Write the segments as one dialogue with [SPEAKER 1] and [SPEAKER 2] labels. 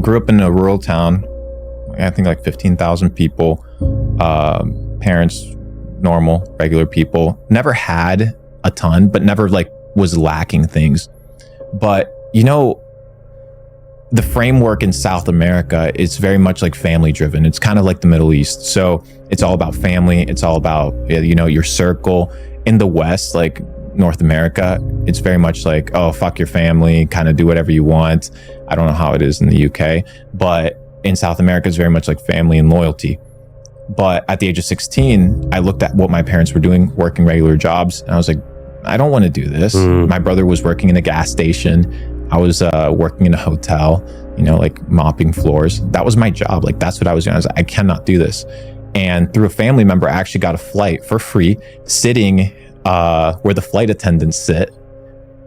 [SPEAKER 1] grew up in a rural town. I think like 15,000 people. Parents, normal, regular people. Never had a ton, but never like was lacking things. But the framework in South America is very much like family driven. It's kind of like the Middle East. So it's all about family. It's all about, your circle. In the West, like North America, it's very much like, oh, fuck your family, kind of do whatever you want. I don't know how it is in the UK, but in South America, it's very much like family and loyalty. But at the age of 16, I looked at what my parents were doing, working regular jobs, and I was like, I don't want to do this. My brother was working in a gas station. I was working in a hotel, like mopping floors. That was my job. Like, that's what I was doing. I was like, I cannot do this. And through a family member, I actually got a flight for free, sitting where the flight attendants sit.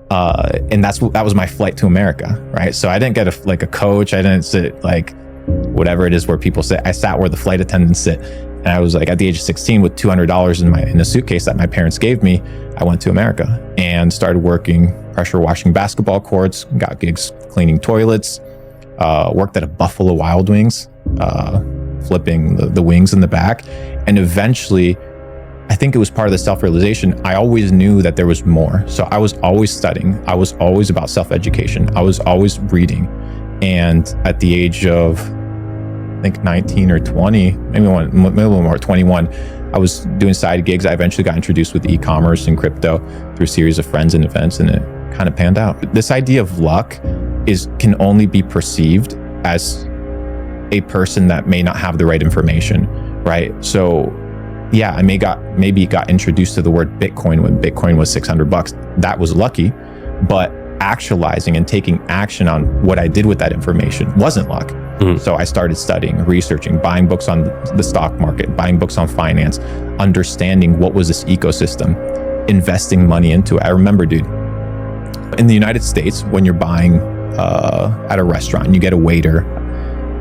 [SPEAKER 1] And that was my flight to America, right? So I didn't get a coach. I didn't sit like whatever it is where people sit. I sat where the flight attendants sit. And I was like, at the age of 16 with $200 in a suitcase that my parents gave me, I went to America and started working, pressure washing basketball courts, got gigs cleaning toilets, worked at a Buffalo Wild Wings, flipping the wings in the back. And eventually, I think it was part of the self-realization. I always knew that there was more. So I was always studying. I was always about self-education. I was always reading. And at the age of, I think 19 or 20, maybe a little more, 21, I was doing side gigs. I eventually got introduced with e-commerce and crypto through a series of friends and events, and it kind of panned out. This idea of luck can only be perceived as a person that may not have the right information, right? So yeah, I maybe got introduced to the word Bitcoin when Bitcoin was $600. That was lucky, but actualizing and taking action on what I did with that information wasn't luck. So I started studying, researching, buying books on the stock market, buying books on finance, understanding what was this ecosystem, investing money into it. I remember, dude, in the United States, when you're buying at a restaurant and you get a waiter,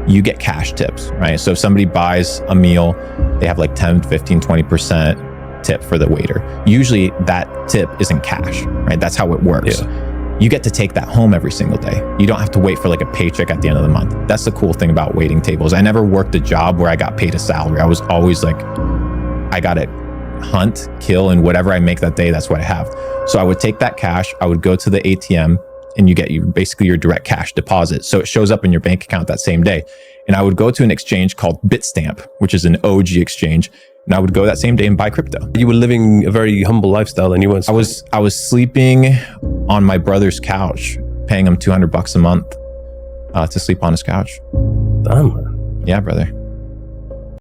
[SPEAKER 1] you get cash tips, right? So if somebody buys a meal, they have like 10, 15, 20% tip for the waiter. Usually that tip isn't cash, right? That's how it works. Yeah. You get to take that home every single day. You don't have to wait for like a paycheck at the end of the month. That's the cool thing about waiting tables. I never worked a job where I got paid a salary. I was always like, I got to hunt, kill, and whatever I make that day, that's what I have. So I would take that cash, I would go to the ATM, and you get basically your direct cash deposit. So it shows up in your bank account that same day. And I would go to an exchange called Bitstamp, which is an OG exchange. And I would go that same day and buy crypto.
[SPEAKER 2] You were living a very humble lifestyle, and you weren't.
[SPEAKER 1] I was sleeping on my brother's couch, paying him $200 a month to sleep on his couch.
[SPEAKER 2] Damn, man.
[SPEAKER 1] Yeah, brother.